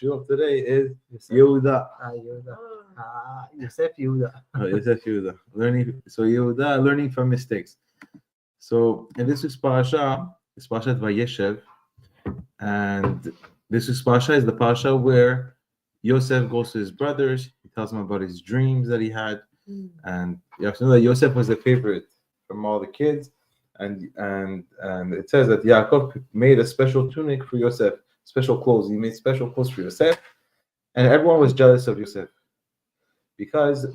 shiur today is Yehuda. Yehuda. Yosef Yehuda. Yosef Yehuda. Yehuda learning from mistakes. So in this week's parasha, it's Parashat Vayeshev, and this week's parasha is the parasha where Yosef goes to his brothers. He tells them about his dreams that he had, and you have to know that Yosef was the favorite from all the kids, and it says that Yaakov made a special tunic for Yosef, special clothes. He made special clothes for Yosef, and everyone was jealous of Yosef because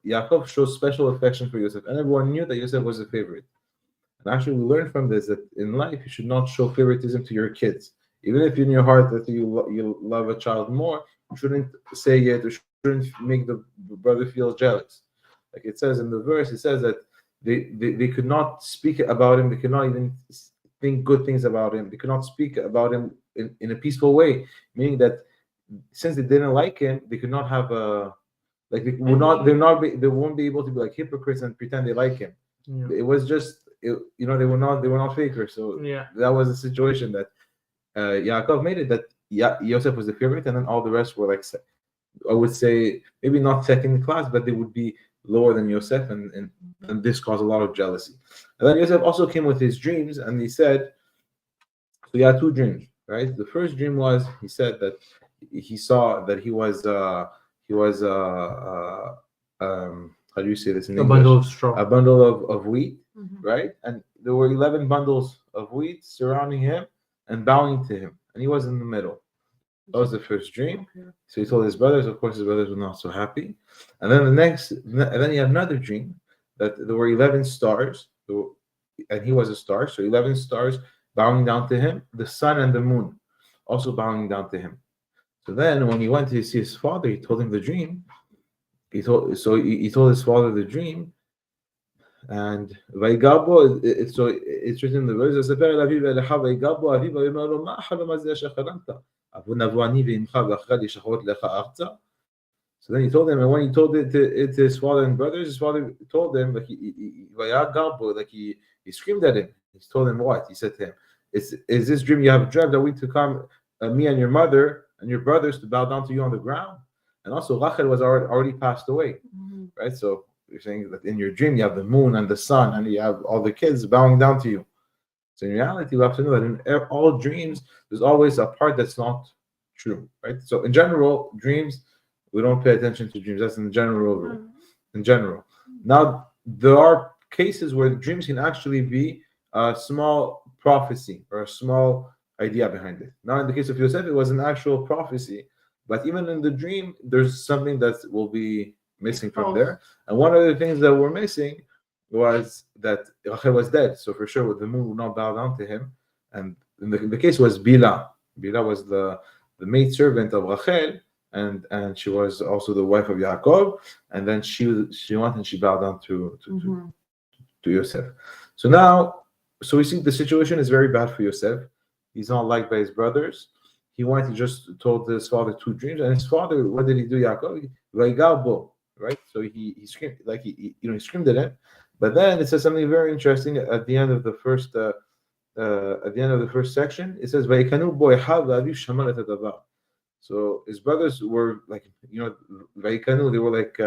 Yaakov shows special affection for Yosef, and everyone knew that Yosef was the favorite. And actually, we learn from this that in life you should not show favoritism to your kids, even if in your heart that you love a child more. You shouldn't say it, or shouldn't make the brother feel jealous. Like it says in the verse, it says that they could not speak about him. They could not even think good things about him. They could not speak about him in a peaceful way, meaning that since they didn't like him, they could not have a like they won't be able to be like hypocrites and pretend they like him. Yeah. It was just they were not fakers. So that was the situation that Yaakov made it, that Yosef was the favorite, and then all the rest were like, I would say, maybe not second class, but they would be lower than Yosef, and this caused a lot of jealousy. And then Yosef also came with his dreams, and he said, so he had two dreams, right? The first dream was, he said that he saw that he was how do you say this in English? Bundle of straw. A bundle of wheat, right? And there were 11 bundles of wheat surrounding him and bowing to him, and he was in the middle. That was the first dream. So he told his brothers. Of course, his brothers were not so happy. And then then he had another dream that there were 11 stars, and he was a star. So 11 stars bowing down to him. The sun and the moon also bowing down to him. So then, when he went to see his father, he told him the dream. He told his father the dream, and Vaigabo. So it's written in the verse. So then he told him, and when he told it to his father and brothers, his father told him, like he screamed at him. He told him what? He said to him, "Is this dream you have dreamt that we to come, me and your mother and your brothers, to bow down to you on the ground?" And also Rachel was already passed away, right? So you're saying that in your dream you have the moon and the sun, and you have all the kids bowing down to you. So in reality, we have to know that in all dreams, there's always a part that's not true, right? So in general, dreams, we don't pay attention to dreams. That's in the general rule. In general. Now, there are cases where dreams can actually be a small prophecy or a small idea behind it. Now, in the case of Yosef, it was an actual prophecy. But even in the dream, there's something that will be missing from there. And one of the things that were missing was that Rachel was dead. So for sure, the moon would not bow down to him. And the case was Bila. Bila was the maid servant of Rachel, and she was also the wife of Yaakov. And then she went and she bowed down to Yosef. So we see the situation is very bad for Yosef. He's not liked by his brothers. He went and just told his father two dreams, and his father, what did he do? Yaakov, right? So he screamed, like he screamed at him. But then it says something very interesting at the end of the first section. It says, so his brothers were like, they were like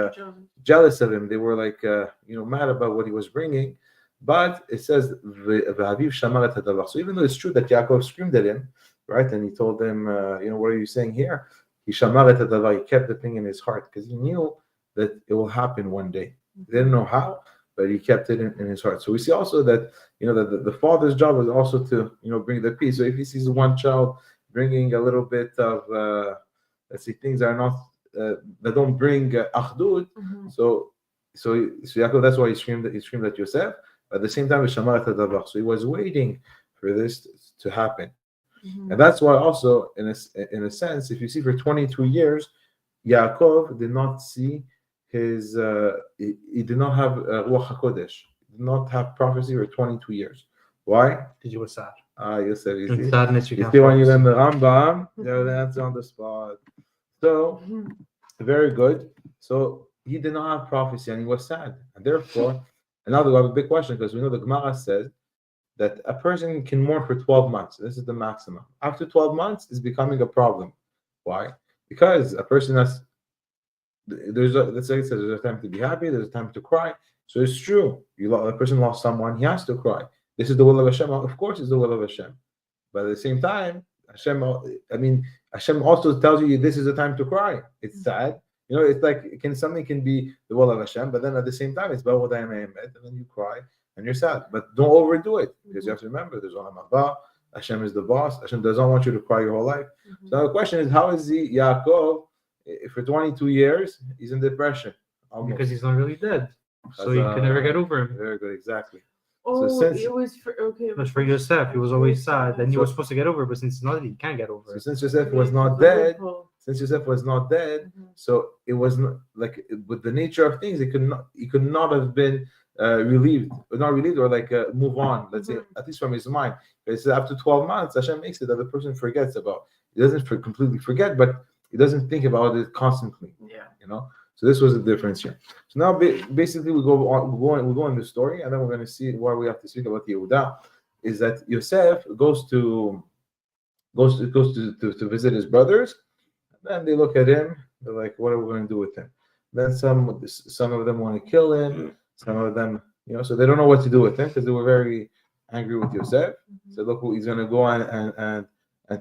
jealous of him. They were like, mad about what he was bringing. But it says, so even though it's true that Yaakov screamed at him, right, and he told him, what are you saying here? He kept the thing in his heart because he knew that it will happen one day. He didn't know how, but he kept it in his heart. So we see also that that the father's job is also to bring the peace. So if he sees one child bringing a little bit of let's say things that are not that don't bring achdut, so Yaakov, that's why he screamed at Yosef. At the same time, so he was waiting for this to happen. And that's why also, in a sense, if you see for 22 years, Yaakov did not see his, he did not have Ruach HaKodesh, did not have prophecy for 22 years. Why? Because you were sad. Yosef, you see. Sadness, you see when you learn the Rambam, the answer on the spot. So, very good. So, he did not have prophecy and he was sad. And therefore, and now we have a big question, because we know the Gemara says that a person can mourn for 12 months. This is the maximum. After 12 months, it's becoming a problem. Why? because a person that's let's say it says there's a time to be happy, there's a time to cry. So it's true. A person lost someone, he has to cry. This is the will of Hashem. Of course, it's the will of Hashem. But at the same time, Hashem also tells you this is the time to cry. It's sad. It's like something can be the will of Hashem, but then at the same time, it's and then you cry and you're sad. But don't overdo it, because you have to remember there's Olam Haba. Hashem is the boss. Hashem doesn't want you to cry your whole life. So now the question is, how is Yaakov? For 22 years, he's in depression. Almost. Because he's not really dead, so he can never get over him. Very good, exactly. Oh, So since- it was for okay. It was for Yosef. He was always sad. Then he was supposed to get over it, but since he's not, he can't get over So it. since Joseph was not dead, so it was not like with the nature of things, he could not have been relieved, or like move on. Let's say at least from his mind. Because after 12 months, Hashem makes it that the person forgets about. He doesn't completely forget, but he doesn't think about it constantly. Yeah. So this was the difference here. So now basically we go on the story, and then we're going to see why we have to speak about Yehuda. Is that Yosef goes to visit his brothers, and then they look at him. They're like, "What are we going to do with him?" Then some of them want to kill him. Some of them, so they don't know what to do with him because they were very angry with Yosef. So look, he's going to go and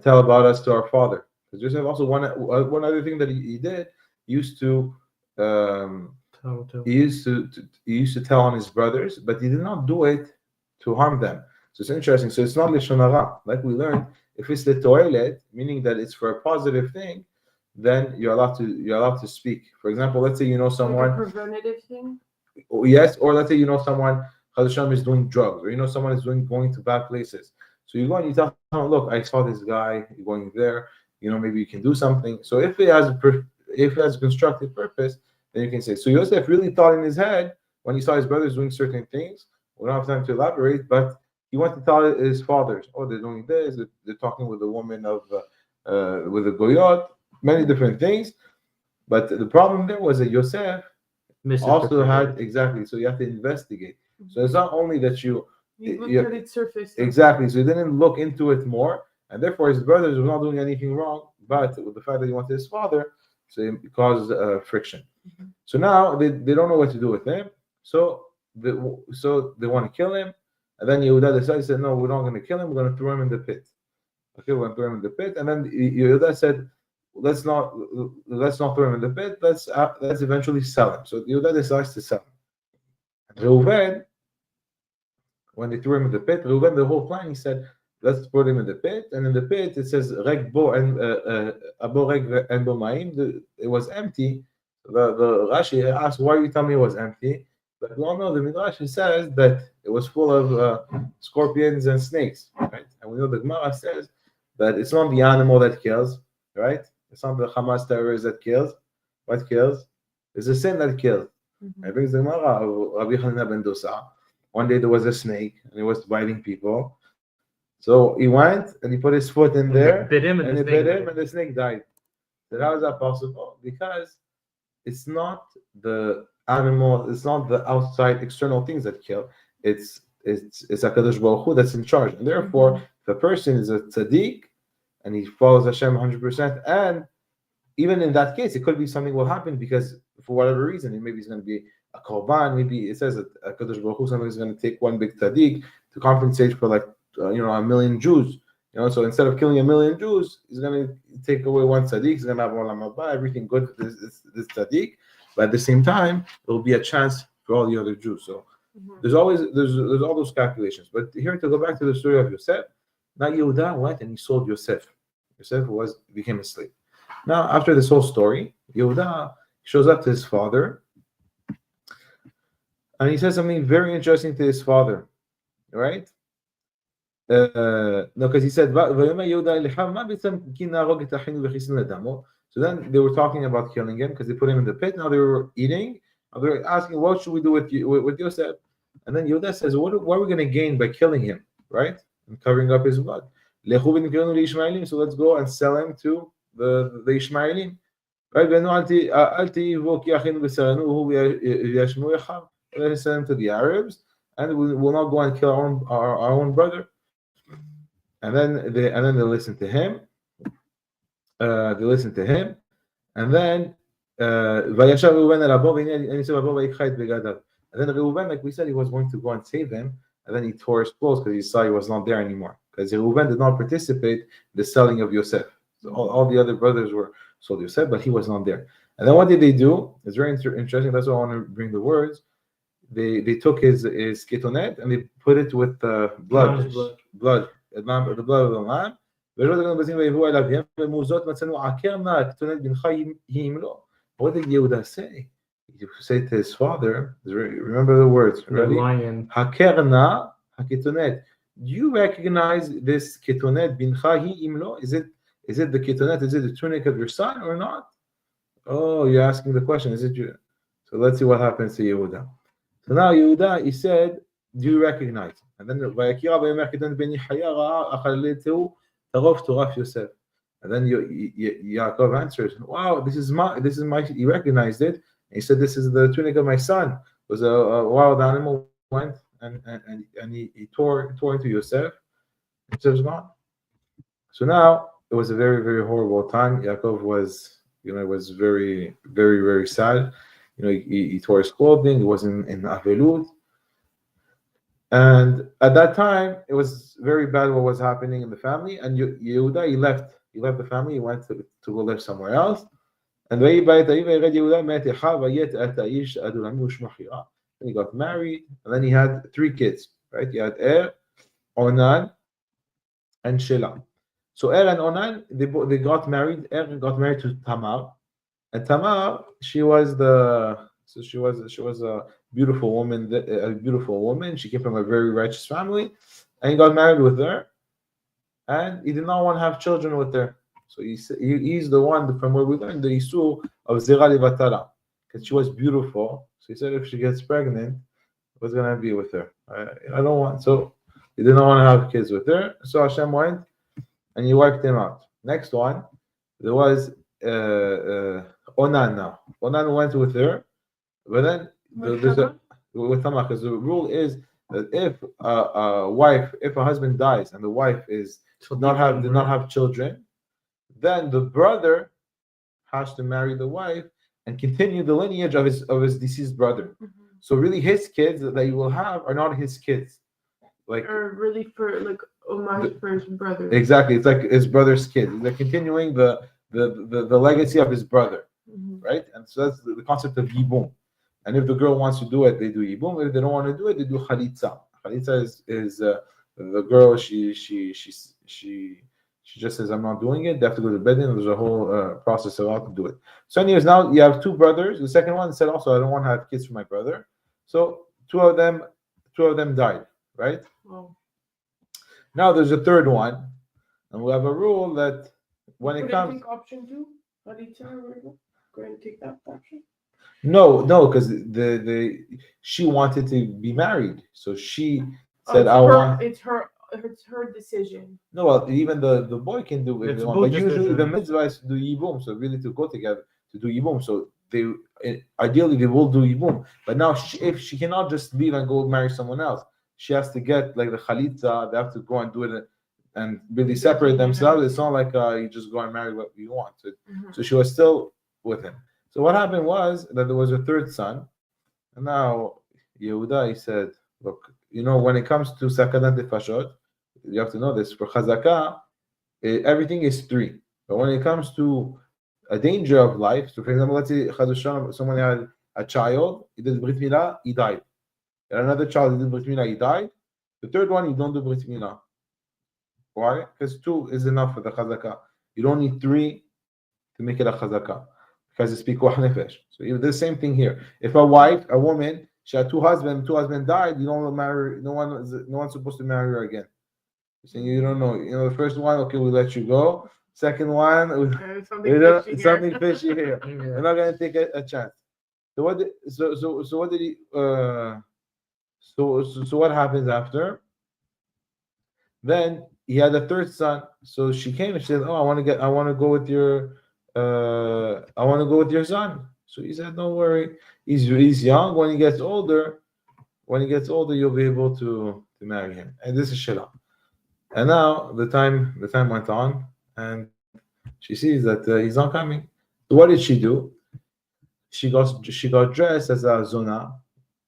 tell about us to our father. Because Yosef also one other thing that he did, he used to tell on his brothers, but he did not do it to harm them. So it's interesting. So it's not lishon hara, like we learned. If it's the toilet, meaning that it's for a positive thing, then you're allowed to speak. For example, let's say someone, Like a preventative thing. yes, or let's say someone Hashem is doing drugs, or someone is going to bad places. So you go and you tell someone, look, I saw this guy going there. Maybe you can do something. So if it has a constructive purpose, then you can say. So Yosef really thought in his head when he saw his brothers doing certain things. We don't have time to elaborate, but he went to tell his fathers, oh, they're doing this. They're talking with the woman with the goyot, many different things. But the problem there was that Yosef also had exactly. So you have to investigate. So it's not only that you looked at its surface. Exactly. So he didn't look into it more, and therefore his brothers were not doing anything wrong. But with the fact that he wanted his father, so it caused friction. So now they don't know what to do with him. So they want to kill him, and then Yehuda decided, said, no, we're not going to kill him. We're going to throw him in the pit. Okay, we're going to throw him in the pit, and then Yehuda said, let's not throw him in the pit. Let's eventually sell him. So Yehuda decides to sell him. Reuven, when they threw him in the pit, Reuven, the whole plan, he said, let's put him in the pit. And in the pit, it says, Reg bo and abo reg and bo ma'im. It was empty. The Rashi asked, why you tell me it was empty? But we all know the Midrash says that it was full of scorpions and snakes, right? And we know the Gemara says that it's not the animal that kills, right? It's not the Hamas terrorist that kills. What kills? It's the sin that kills. I brings the Gemara of Rabbi Hanina ben Dosa. One day there was a snake and it was biting people. So he went and he put his foot in there, bit him, and the snake died. So how is that possible? Because it's not the animal, it's not the outside external things that kill. It's HaKadosh Baruch Hu that's in charge. And therefore, if a person is a tzaddik and he follows Hashem 100%, and even in that case, it could be something will happen because for whatever reason, maybe it's going to be a korban. Maybe it says that HaKadosh Baruch Hu somebody's going to take one big tzaddik to compensate for like 1 million Jews. So instead of killing 1 million Jews, he's going to take away one tzaddik. He's going to have Olam Haba, everything good for this tzaddik. But at the same time, there will be a chance for all the other Jews. So there's all those calculations. But here to go back to the story of Yosef, now Yehuda went and he sold Yosef. Yosef became a slave. Now after this whole story, Yehuda shows up to his father, and he says something very interesting to his father, right? No, because he said, so then they were talking about killing him because they put him in the pit. Now they were eating. Now they were asking, what should we do with Yosef? And then Yehuda says, what are we going to gain by killing him, right? And covering up his blood. So let's go and sell him to the Ishmaelim. Right? Let's sell him to the Arabs, and we will not go and kill our own brother. And then they listen to him. And then וישב ראובן אל אבו והנה ניסו אבו ויקחה את בגדיו. And then Reuven, like we said, he was going to go and save him, and then he tore his clothes because he saw he was not there anymore. Because Reuven did not participate in the selling of Yosef. So all the other brothers were sold Yosef, but he was not there. And then what did they do? It's very interesting. That's why I want to bring the words. They took his ketonet and they put it with blood, Lamb's blood. the blood of the lamb. What did Yehuda say? He said to his father, remember the words, The ready? lion. Hakerna haketonet. Do you recognize this ketonet bincha hi imlo? Is it the ketonet? Is it the tunic of your son or not? Oh, you're asking the question. Is it you? So let's see what happens to Yehuda. So now Yehuda, he said, do you recognize? And then Vayakira v'yomer ketonet ben Yechaya ra'a achalletehu tarof toraf Yosef. And then Yaakov answers, wow, this is my, he recognized it. And he said, this is the tunic of my son. It was a wild animal went and he tore into Yosef. Yosef's gone. So now it was a very, very horrible time. Yaakov was, was very, very, very sad. He tore his clothing. He was in Avelut. And at that time, it was very bad what was happening in the family. And Yehuda, he left the family. He went to go live somewhere else. And then he got married, and then he had 3 kids, right? He had Onan, and Shelah. So and Onan, they got married. Got married to Tamar, and Tamar, she was a beautiful woman. She came from a very righteous family, and he got married with her, and he did not want to have children with her. So he's the one from where we learned the issue of Zera Levatala, because she was beautiful. So he said if she gets pregnant, what's gonna be with her? I don't want. So he did not want to have kids with her. So Hashem went and he wiped him out. Next one, there was Onan. Now Onan went with her, but then there's with Tamar, because the rule is that if a husband dies and the wife did not have children, then the brother has to marry the wife and continue the lineage of his deceased brother. Mm-hmm. So really, his kids that he will have are not his kids. Or really for homage for his brother. Exactly, it's like his brother's kids. They're continuing the legacy of his brother, right? And so that's the concept of yibum. And if the girl wants to do it, they do yibum. If they don't want to do it, they do chalitza. Chalitza is the girl. She just says, I'm not doing it. They have to go to bed, and there's a whole process of how to do it. So anyways, now you have 2 brothers. The second one said also, I don't want to have kids for my brother. So two of them died, right? Wow. Now there's a third one, and we have a rule that when it comes... option 2? Go ahead and take that option. No, because she wanted to be married. So she said, It's her decision. No, well, even the boy can do it. But usually the mitzvah is to do yibum, so really to go together to do yibum. So ideally they will do yibum. But now if she cannot just leave and go marry someone else, she has to get like the chalitza. They have to go and do it and really separate themselves. It's not like you just go and marry what you want. So she was still with him. So what happened was that there was a third son, and now Yehuda, he said, look, when it comes to sakanat nefashot, you have to know this. For chazakah, everything is 3. But when it comes to a danger of life, so for example, let's say someone had a child, he did brit milah, he died. Another child, he did brit milah, he died. The third one, you don't do brit milah. Why? Because 2 is enough for the chazakah. You don't need 3 to make it a chazakah, because it's pikuach nefesh. So the same thing here. If a woman, she had 2 husbands, 2 husbands died, you don't marry. No one's supposed to marry her again. You don't know. The first one, okay, we let you go. Second one, something fishy here. We're not gonna take a chance. So what did he? So what happens after? Then he had a third son. So she came and she said, "Oh, I want to go with your son." So he said, "Don't worry. He's young. When he gets older, you'll be able to marry him." And this is Shelah. And now the time went on, and she sees that he's not coming. So what did she do? She got dressed as a zona.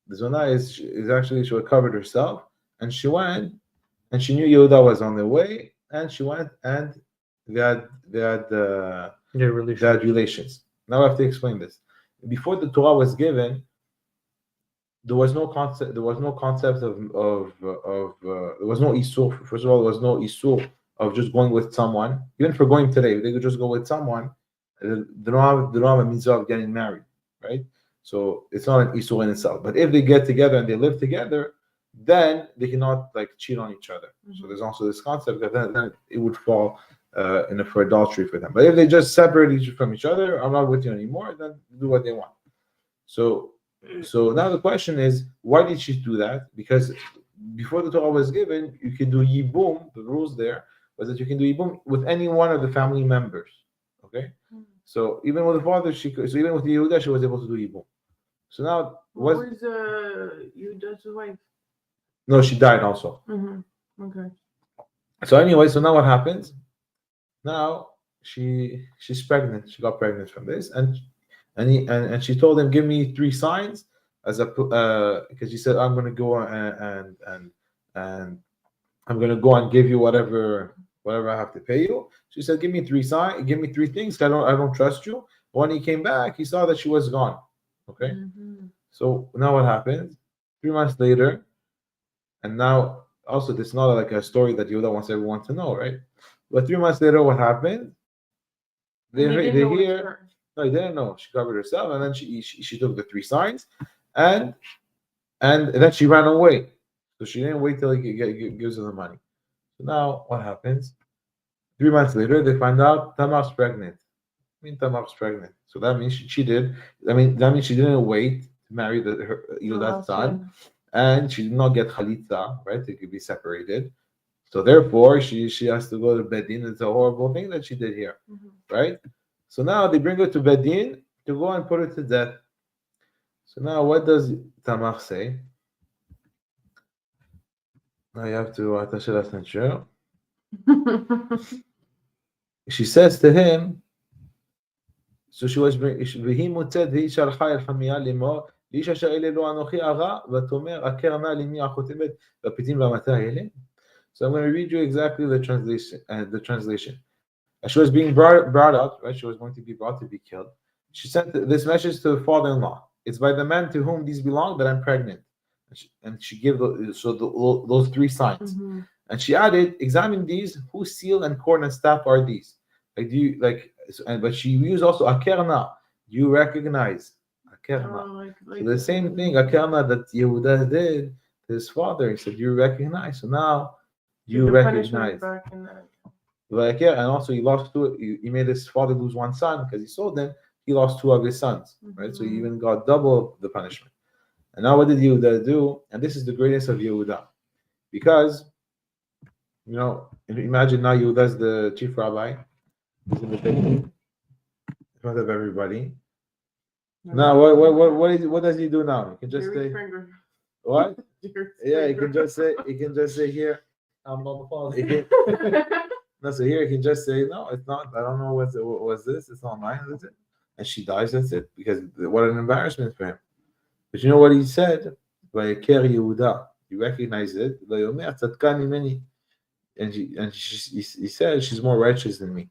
The zona is actually she covered herself, and she went, and she knew Yehuda was on the way, and she went and Yeah, really. they had relations. Now I have to explain this. Before the Torah was given, there was no concept. There was no concept of there was no isur. First of all, there was no isur of just going with someone. Even for going today, they could just go with someone. They don't have a mitzvah of getting married, right? So it's not an isur in itself. But if they get together and they live together, then they cannot like cheat on each other. Mm-hmm. So there's also this concept that then it would fall for adultery for them. But if they just separate from each other, I'm not with you anymore, then do what they want. So now the question is, why did she do that? Because before the Torah was given, you can do yibum. The rules there was that you can do yibum with any one of the family members. Okay, so even with the father, she could. So even with Yehuda, she was able to do yibum. So now What was Yehuda's wife? No, she died also. Mm-hmm. Okay. So anyway, so now what happens? Now she's pregnant. She got pregnant from this, and she told him, "Give me 3 signs as a because she said I'm going to go and I'm going to go and give you whatever I have to pay you." She said, "Give me 3 signs. Give me 3 things. I don't trust you." When he came back, he saw that she was gone. Okay. Mm-hmm. So now what happens? 3 months later, and now also this is not like a story that Yehuda wants everyone to know, right? But 3 months later, what happened? They hear. No, he didn't know. She covered herself, and then she took the 3 signs, and then she ran away. So she didn't wait till he gives her the money. So now what happens? 3 months later, they find out Tamar's pregnant. I mean, Tamar's pregnant. So that means she cheated. I mean, that means she didn't wait to marry Yehuda's son, and she did not get chalitza, right? They could be separated. So therefore, she has to go to Bedin. It's a horrible thing that she did here, right? So now they bring her to Bedin to go and put her to death. So now what does Tamar say? Now you have to attacher la ceinture. She says to him, so she was והיא מוצאת והיא שלחה אל חמיה לאמור לאיש אשר אלה לו אנוכי הרע ותאמר עקר נא למי החותמת והפתים והמטה האלה. So I'm going to read you exactly the translation. She was being brought up, right? She was going to be brought to be killed. She sent this message to the father-in-law. It's by the man to whom these belong that I'm pregnant. And she gave those 3 signs. Mm-hmm. And she added, examine these. Whose seal and cord and staff are these? Like, do you like? But she used also akerna. Do you recognize akerna? So the same thing akerna that Yehuda did to his father. He said, "You recognize." So now you recognize. And also he lost 2. He made his father lose 1 son because he sold them. He lost 2 of his sons, right? So he even got double the punishment. And now what did Yehuda do? And this is the greatness of Yehuda, because imagine now Yehuda's the chief rabbi. He's in the in front of everybody. Now what does he do now? He can just say what? Yeah, he can just say here. I'm on the phone. No, so here he can just say, no, it's not. I don't know what's this. It's not mine. That's it. And she dies. That's it. Because what an embarrassment for him. But you know what he said? Vayeker Yehuda. You recognize it. And he said, she's more righteous than me.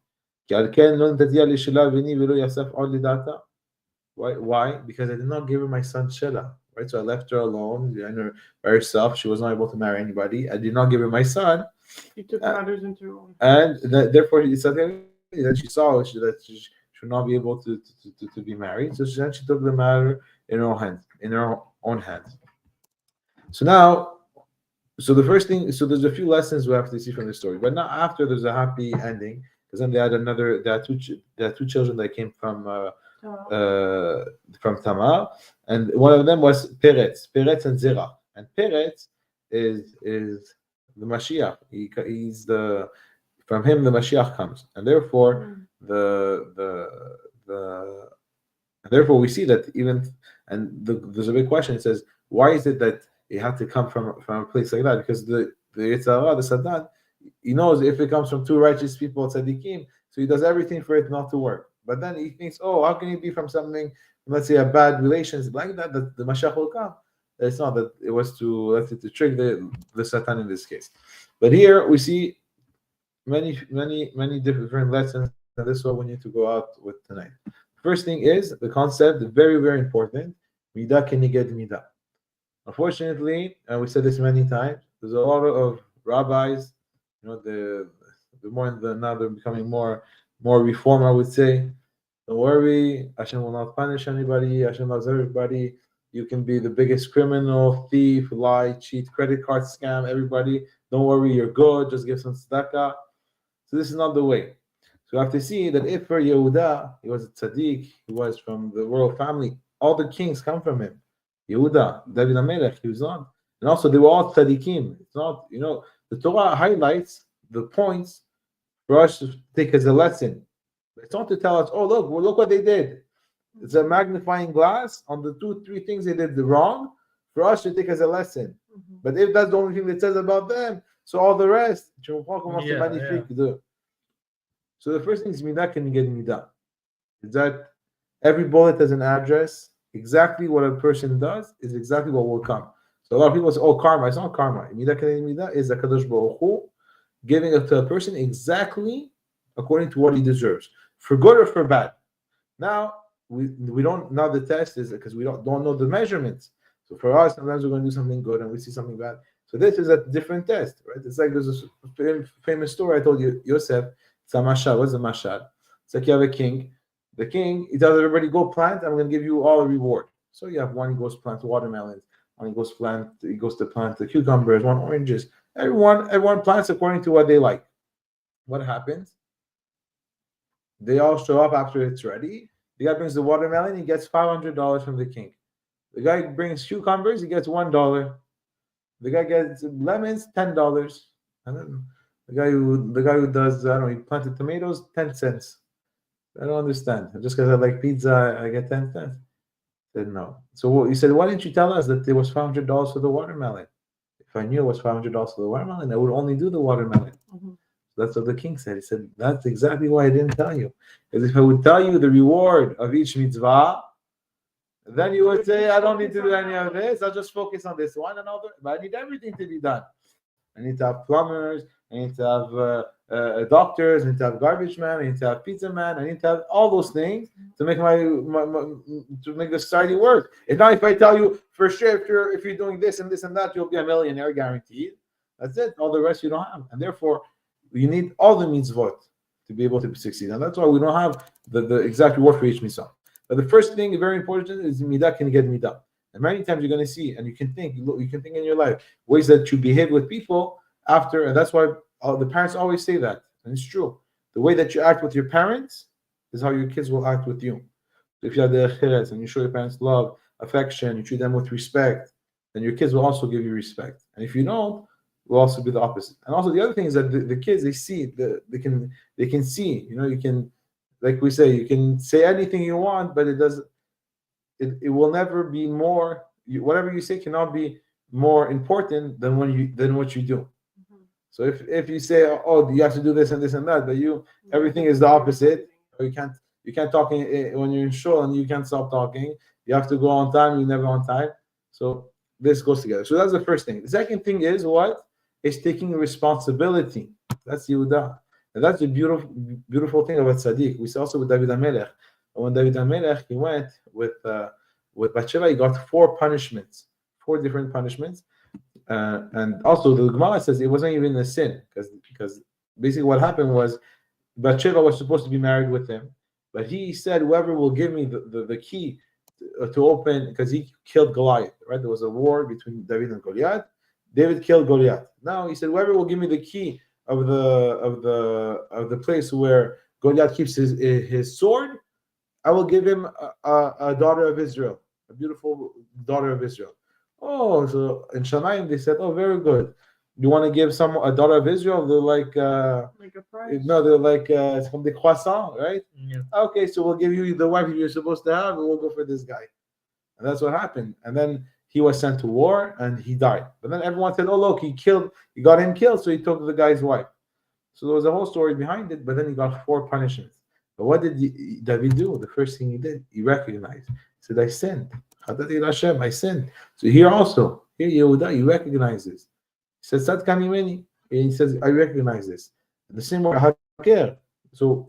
Why? Because I did not give her my son Shelah. Right? So I left her alone and by herself. She was not able to marry anybody. I did not give her my son. He took matters into her own. And therefore he said that she saw that she should not be able to be married. So she took the matter in her own hands. So now, the first thing, so there's a few lessons we have to see from the story. But now after there's a happy ending, because then they had 2 children that came from Tamar, and one of them was Peretz and Zerah. And Peretz is the Mashiach. He's from him the Mashiach comes, and therefore therefore we see that there's a big question. It says, why is it that it had to come from a place like that? Because the Yetzer Hara, the Satan, he knows if it comes from 2 righteous people, tzaddikim, so he does everything for it not to work. But then he thinks, oh, how can he be from something, let's say, a bad relations like that, that the Mashiach will come? It's not that it was to, let's say, to trick the Satan in this case. But here we see many different lessons, and this is what we need to go out with tonight. First thing is the concept, very, very important. Midah keneged midah. Unfortunately, and we said this many times, there's a lot of rabbis, the more in the now they're becoming more reform, I would say. Don't worry, Hashem will not punish anybody. Hashem loves everybody. You can be the biggest criminal, thief, lie, cheat, credit card scam, everybody. Don't worry, you're good. Just give some tzedakah. So this is not the way. So you have to see that if for Yehuda, he was a tzaddik, he was from the royal family, all the kings come from him. Yehuda, David HaMelech, he was on. And also they were all tzaddikim. It's not, the Torah highlights the points for us to take as a lesson. It's not to tell us, oh, look what they did. It's a magnifying glass on the 2-3 things they did wrong for us to take as a lesson. Mhm. But if that's the only thing that says about them, so all the rest, Yeah. So the first thing is midah keneged midah. Is that every bullet has an address. Exactly what a person does is exactly what will come. So a lot of people say, oh, karma. It's not karma. Midah keneged midah is a Kadosh Baruch Hu giving it to a person exactly according to what he deserves, for good or for bad. Now we don't. Now the test is because we don't know the measurements. So for us, sometimes we're going to do something good and we see something bad. So this is a different test, right? It's like there's a famous story I told you, Yosef. It's a mashal. What's a mashal? It's like you have a king. The king, he tells everybody, go plant. I'm going to give you all a reward. So you have one, he goes plant watermelons. One, he goes to plant the cucumbers. One, oranges. Everyone plants according to what they like. What happens? They all show up after it's ready. The guy brings the watermelon. He gets $500 from the king. The guy brings cucumbers. He gets $1. The guy gets lemons, $10. And then the guy who does, I don't know, he planted tomatoes, 10 cents. I don't understand. Just because I like pizza, I get 10 cents. I said no. So he said, why didn't you tell us that there was $500 for the watermelon? If I knew it was $500 for the watermelon, I would only do the watermelon. Mhm. That's what the king said. He said, that's exactly why I didn't tell you. Because if I would tell you the reward of each mitzvah, then you would say, I don't need to do any of this. I'll just focus on this one and all that. But I need everything to be done. I need to have plumbers. I need to have doctors. I need to have garbage man. I need to have pizza man. I need to have all those things to make to make the society work. And now, if I tell you for sure, if you're doing this and this and that, you'll be a millionaire guaranteed. That's it. All the rest you don't have, and therefore you need all the mitzvot to be able to succeed. And that's why we don't have the exact reward for each mitzvah. But the first thing, very important, is midah keneged midah. And many times you're going to see, and you can think in your life ways that you behave with people after, and that's why the parents always say that, and it's true. The way that you act with your parents is how your kids will act with you. So if you have the cheres and you show your parents love, affection, you treat them with respect, then your kids will also give you respect. And if you don't, it will also be the opposite. And also the other thing is that the kids, they see, they can see. You can, like we say, you can say anything you want, but it will never be more. Whatever you say cannot be more important than what you do. Mhm. So if you say, oh, you have to do this and this and that, but everything is the opposite. Or you can't talk when you're in shul and you can't stop talking. You have to go on time. You're never on time. So this goes together. So that's the first thing. The second thing is what? Is taking responsibility. That's Yehuda. And that's the beautiful thing about Tzaddik. We see also with David HaMelech. When David HaMelech, he went with Bathsheba, he got 4 different punishments. And also the Gemara says it wasn't even a sin, because basically what happened was Bathsheba was supposed to be married with him, but he said, whoever will give me the key to open, because he killed Goliath, right? There was a war between David and Goliath. David killed Goliath. Now he said, whoever will give me the key of the place where Goliath keeps his sword, I will give him a daughter of Israel, a beautiful daughter of Israel. Oh, so in Shanaim they said, oh, very good. You want to give a daughter of Israel? They're like a prize. no, they're like it's from the croissant, right? Yeah. Okay, so we'll give you the wife you're supposed to have, and we'll go for this guy. And that's what happened. And then he was sent to war and he died. But then everyone said, oh, look, he got him killed, so he took the guy's wife. So there was a whole story behind it, but then he got 4 punishments. But what did David do? The first thing he did, he recognized. He said, I sinned. Hashem, I sinned. So here also, here Yehuda, he recognizes. He says, Sad Kamimeni. And he says, I recognize this. And the same way, Haker. So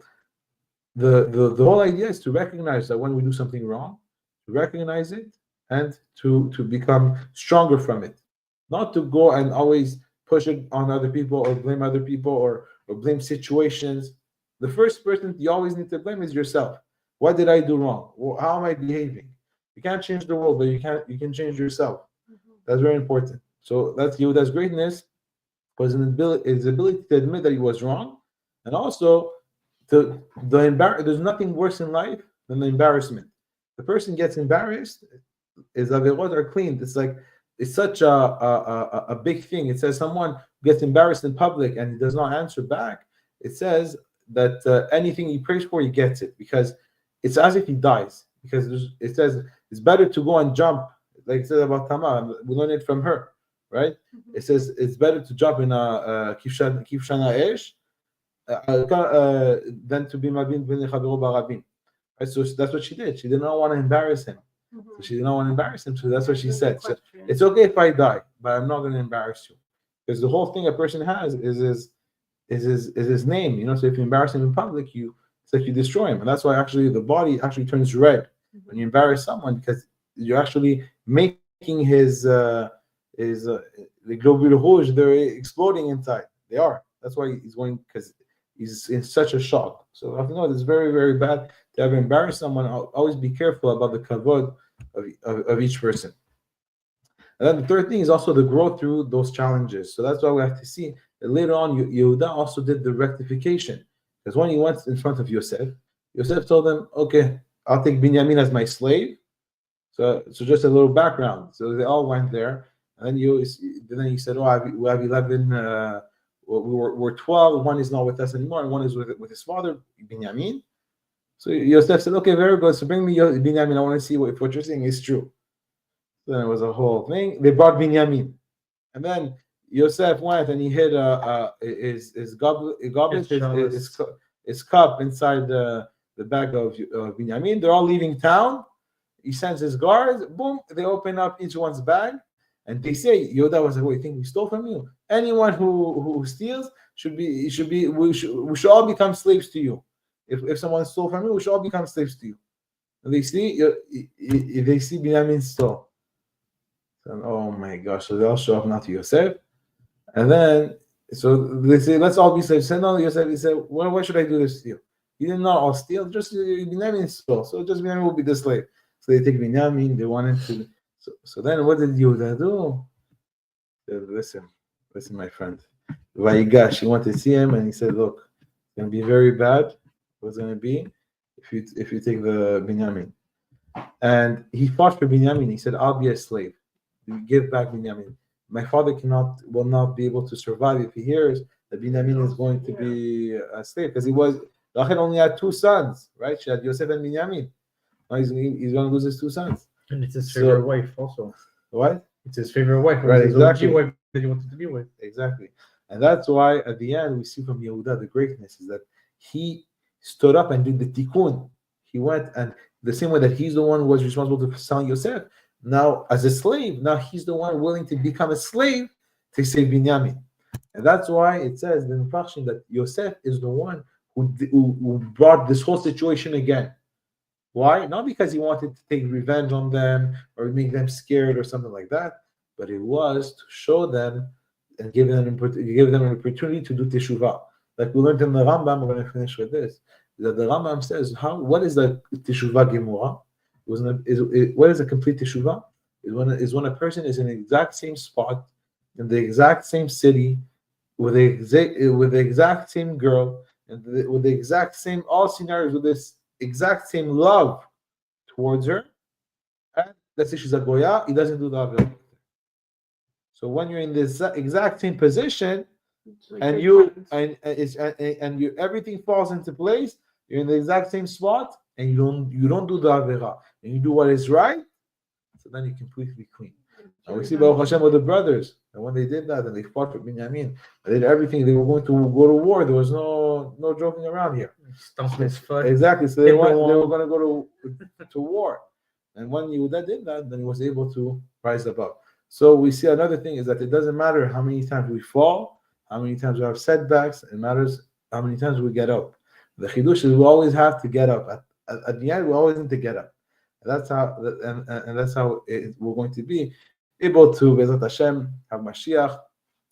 the whole idea is to recognize that when we do something wrong, to recognize it and to become stronger from it. Not to go and always push it on other people or blame other people or blame situations. The first person you always need to blame is yourself. What did I do wrong? Well, how am I behaving? You can't change the world, but you can change yourself. That's very important. So that's Yehuda's greatness, was his ability to admit that he was wrong, and also there's nothing worse in life than the embarrassment. The person gets embarrassed, his averot are cleaned. It's such a big thing. It says someone gets embarrassed in public and he does not answer back. It says that anything he prays for, he gets it, because it's as if he dies. Because it says it's better to go and jump, like it said about Tamar. We learn it from her, right? It says it's better to jump in a kivshana esh than to be mabin b'nei chavero barabim. Right? So that's what she did. She did not want to embarrass him. So she did not want to embarrass him. So that's what she said. So it's okay if I die, but I'm not going to embarrass you, because the whole thing a person has is his name. You know, so if you embarrass him in public, it's like you destroy him, and that's why actually the body actually turns red when you embarrass someone, because you're actually making his the globules rouge, they're exploding inside. They are. That's why he's going, because he's in such a shock. So I know it's very, very bad to ever embarrass someone. Always be careful about the kavod of each person. And then the third thing is also the growth through those challenges. So that's why we have to see that later on Yehuda also did the rectification, because when he went in front of Yosef told him, okay, I'll take Binyamin as my slave. So just a little background. So they all went there, and then he said, "Oh, we have 11. We're 12. One is not with us anymore, and one is with his father, Binyamin." So Yosef said, "Okay, very good. So bring me Binyamin. I want to see if what you're saying is true." So then it was a whole thing. They brought Binyamin, and then Yosef went and he hid his goblet, his cup inside the bag of Binyamin. They're all leaving town. He sends his guards. Boom! They open up each one's bag, and they say, Yehuda was like, "What, you think we stole from you? Anyone who steals we should all become slaves to you. If someone stole from you, we should all become slaves to you." And they see Binyamin stole. And, oh my gosh! So they all show up now to Yosef, and then so they say, "Let's all be slaves." Said, "No, Yosef." He said, "Well, why should I do this to you? You did not all steal. Just Binyamin stole. So just Binyamin will be the slave." So they take Binyamin. They wanted to. So then what did Yehuda do? Listen, my friend. Vayigash, he wanted to see him, and he said, "Look, it's going to be very bad. What's going to be if you take the Binyamin?" And he fought for Binyamin. He said, "I'll be a slave. You give back Binyamin. My father will not be able to survive if he hears that Binyamin is going to be a slave, because Rachel only had 2 sons, right? She had Yosef and Binyamin. Now he's going to lose his 2 sons." And it's his favorite wife also. What? It's his favorite wife. Right, his exactly. OG wife that he wanted to be with. Exactly. And that's why at the end we see from Yehuda the greatness is that he stood up and did the tikkun. He went, and the same way that he's the one who was responsible for selling Yosef, now as a slave, now he's the one willing to become a slave to save Binyamin. And that's why it says in the Mepharshim that Yosef is the one who brought this whole situation again. Why? Not because he wanted to take revenge on them or make them scared or something like that, but it was to show them and give them an opportunity to do teshuvah. Like we learned in the Rambam, we're going to finish with this, that the Rambam says, what is the teshuvah gemura? What is a complete teshuvah? Is when a person is in the exact same spot, in the exact same city, with the exact same girl, and with the exact same, all scenarios, with this exact same love towards her, and let's say she's a goya, he doesn't do the avera. So when you're in this exact same position, like and everything falls into place, you're in the exact same spot, and you don't do the avera, and you do what is right, so then you're completely clean. And we see Baruch Hashem with the brothers. And when they did that, and they fought for Binyamin, they did everything. They were going to go to war. There was no joking around here. Stumped his foot. Exactly. So Hit they the were wall. going to go to war. And when Yehuda did that, then he was able to rise above. So we see another thing is that it doesn't matter how many times we fall, how many times we have setbacks. It matters how many times we get up. The chidush is we always have to get up. At the end, we always need to get up. And that's how, and that's how we're going to be able to, Bezat Hashem, have Mashiach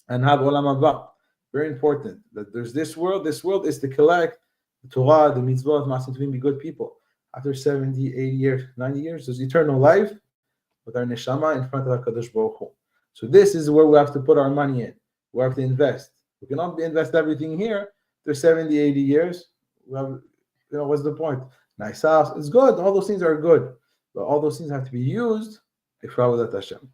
and have Olam Haba. Very important that there's this world. This world is to collect the Torah, the mitzvot, masim to be good people. After 70, 80 years, 90 years, there's eternal life with our neshama in front of HaKadosh Baruch Hu. So this is where we have to put our money in. We have to invest. We cannot invest everything here. There's 70, 80 years. We have, what's the point? Nice house. It's good. All those things are good. But all those things have to be used if Hashem.